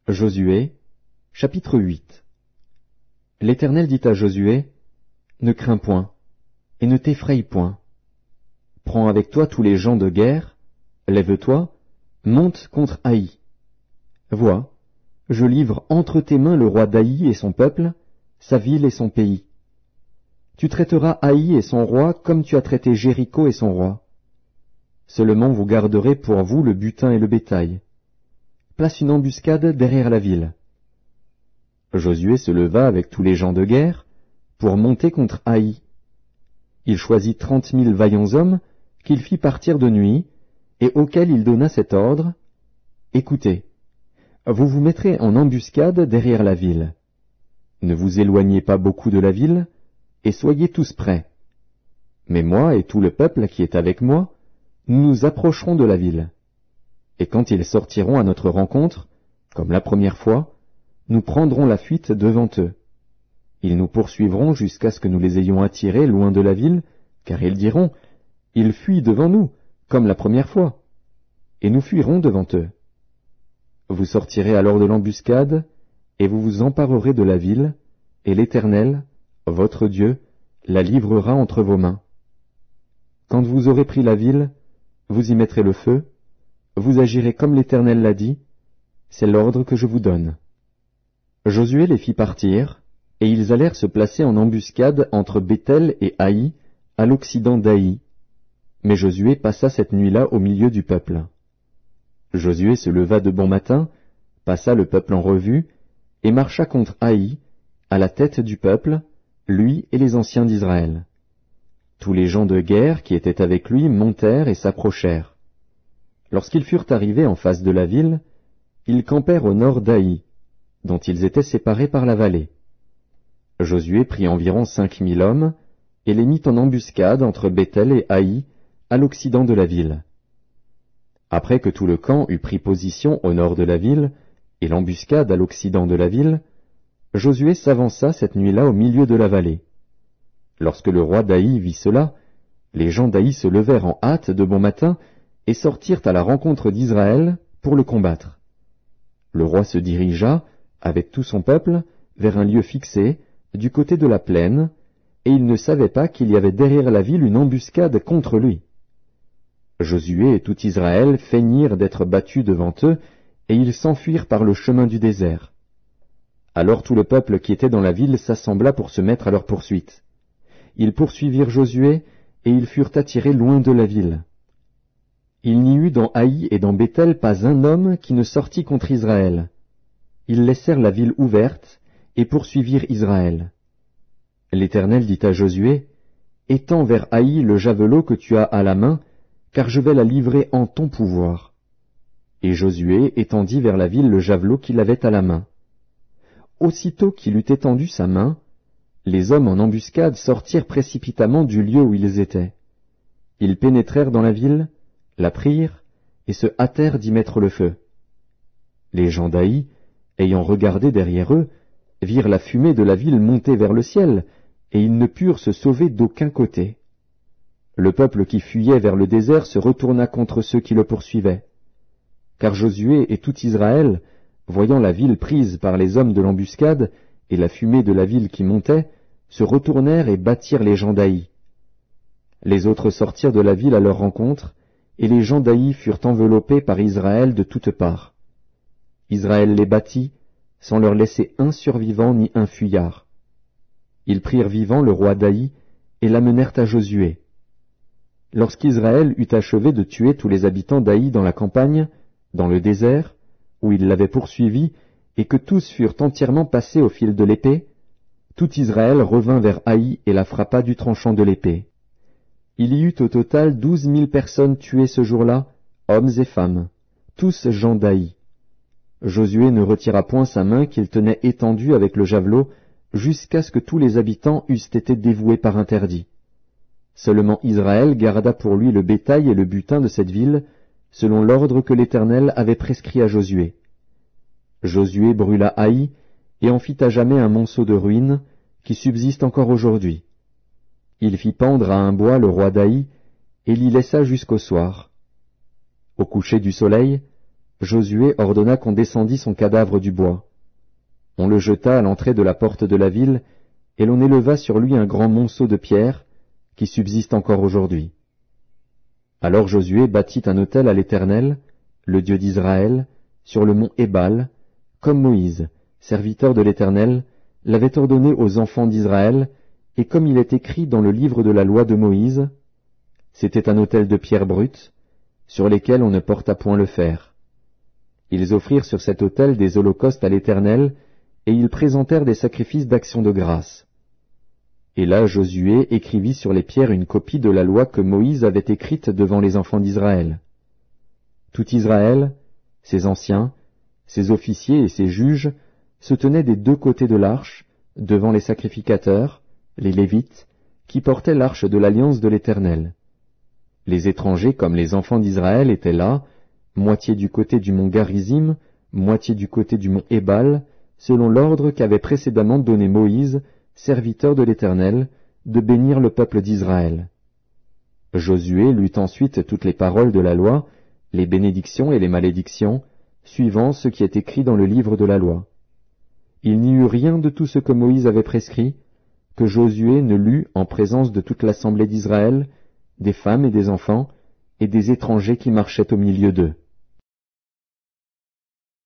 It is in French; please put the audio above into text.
Josué, chapitre 8. L'Éternel dit à Josué, « Ne crains point, et ne t'effraie point. Prends avec toi tous les gens de guerre, lève-toi, monte contre Haï. Vois, je livre entre tes mains le roi d'Haï et son peuple, sa ville et son pays. Tu traiteras Haï et son roi comme tu as traité Jéricho et son roi. Seulement vous garderez pour vous le butin et le bétail. Place une embuscade derrière la ville. » Josué se leva avec tous les gens de guerre pour monter contre Haï. Il choisit 30 000 vaillants hommes qu'il fit partir de nuit et auxquels il donna cet ordre. « Écoutez, vous vous mettrez en embuscade derrière la ville. Ne vous éloignez pas beaucoup de la ville et soyez tous prêts. Mais moi et tout le peuple qui est avec moi, nous nous approcherons de la ville. Et quand ils sortiront à notre rencontre, comme la première fois, nous prendrons la fuite devant eux. Ils nous poursuivront jusqu'à ce que nous les ayons attirés loin de la ville, car ils diront, « Ils fuient devant nous, comme la première fois. » Et nous fuirons devant eux. Vous sortirez alors de l'embuscade, et vous vous emparerez de la ville, et l'Éternel, votre Dieu, la livrera entre vos mains. Quand vous aurez pris la ville, vous y mettrez le feu, vous agirez comme l'Éternel l'a dit, c'est l'ordre que je vous donne. » Josué les fit partir, et ils allèrent se placer en embuscade entre Béthel et Haï, à l'occident d'Haï. Mais Josué passa cette nuit-là au milieu du peuple. Josué se leva de bon matin, passa le peuple en revue, et marcha contre Haï, à la tête du peuple, lui et les anciens d'Israël. Tous les gens de guerre qui étaient avec lui montèrent et s'approchèrent. Lorsqu'ils furent arrivés en face de la ville, ils campèrent au nord d'Haï, dont ils étaient séparés par la vallée. Josué prit environ 5 000 hommes, et les mit en embuscade entre Béthel et Haï, à l'occident de la ville. Après que tout le camp eut pris position au nord de la ville, et l'embuscade à l'occident de la ville, Josué s'avança cette nuit-là au milieu de la vallée. Lorsque le roi d'Haï vit cela, les gens d'Haï se levèrent en hâte de bon matin, et sortirent à la rencontre d'Israël pour le combattre. Le roi se dirigea, avec tout son peuple, vers un lieu fixé, du côté de la plaine, et il ne savait pas qu'il y avait derrière la ville une embuscade contre lui. Josué et tout Israël feignirent d'être battus devant eux, et ils s'enfuirent par le chemin du désert. Alors tout le peuple qui était dans la ville s'assembla pour se mettre à leur poursuite. Ils poursuivirent Josué, et ils furent attirés loin de la ville. Il n'y eut dans Haï et dans Béthel pas un homme qui ne sortit contre Israël. Ils laissèrent la ville ouverte et poursuivirent Israël. L'Éternel dit à Josué, « Étends vers Haï le javelot que tu as à la main, car je vais la livrer en ton pouvoir. » Et Josué étendit vers la ville le javelot qu'il avait à la main. Aussitôt qu'il eut étendu sa main, les hommes en embuscade sortirent précipitamment du lieu où ils étaient. Ils pénétrèrent dans la ville, la prirent, et se hâtèrent d'y mettre le feu. Les gens d'Haï, ayant regardé derrière eux, virent la fumée de la ville monter vers le ciel, et ils ne purent se sauver d'aucun côté. Le peuple qui fuyait vers le désert se retourna contre ceux qui le poursuivaient. Car Josué et tout Israël, voyant la ville prise par les hommes de l'embuscade, et la fumée de la ville qui montait, se retournèrent et battirent les gens d'Haï. Les autres sortirent de la ville à leur rencontre, et les gens d'Haï furent enveloppés par Israël de toutes parts. Israël les battit, sans leur laisser un survivant ni un fuyard. Ils prirent vivant le roi d'Haï, et l'amenèrent à Josué. Lorsqu'Israël eut achevé de tuer tous les habitants d'Haï dans la campagne, dans le désert, où il l'avait poursuivi, et que tous furent entièrement passés au fil de l'épée, tout Israël revint vers Haï et la frappa du tranchant de l'épée. Il y eut au total 12 000 personnes tuées ce jour-là, hommes et femmes, tous gens d'Haï. Josué ne retira point sa main qu'il tenait étendue avec le javelot, jusqu'à ce que tous les habitants eussent été dévoués par interdit. Seulement Israël garda pour lui le bétail et le butin de cette ville, selon l'ordre que l'Éternel avait prescrit à Josué. Josué brûla Haï, et en fit à jamais un monceau de ruines, qui subsiste encore aujourd'hui. Il fit pendre à un bois le roi d'Haï, et l'y laissa jusqu'au soir. Au coucher du soleil, Josué ordonna qu'on descendît son cadavre du bois. On le jeta à l'entrée de la porte de la ville, et l'on éleva sur lui un grand monceau de pierre, qui subsiste encore aujourd'hui. Alors Josué bâtit un autel à l'Éternel, le Dieu d'Israël, sur le mont Ébal, comme Moïse, serviteur de l'Éternel, l'avait ordonné aux enfants d'Israël, et comme il est écrit dans le livre de la loi de Moïse. C'était un autel de pierre brute, sur lesquels on ne porta point le fer. Ils offrirent sur cet autel des holocaustes à l'Éternel, et ils présentèrent des sacrifices d'action de grâce. Et là Josué écrivit sur les pierres une copie de la loi que Moïse avait écrite devant les enfants d'Israël. Tout Israël, ses anciens, ses officiers et ses juges, se tenaient des deux côtés de l'arche, devant les sacrificateurs, les Lévites, qui portaient l'arche de l'alliance de l'Éternel. Les étrangers comme les enfants d'Israël étaient là, moitié du côté du mont Garizim, moitié du côté du mont Ébal, selon l'ordre qu'avait précédemment donné Moïse, serviteur de l'Éternel, de bénir le peuple d'Israël. Josué lut ensuite toutes les paroles de la loi, les bénédictions et les malédictions, suivant ce qui est écrit dans le livre de la loi. Il n'y eut rien de tout ce que Moïse avait prescrit, que Josué ne lut en présence de toute l'assemblée d'Israël, des femmes et des enfants, et des étrangers qui marchaient au milieu d'eux.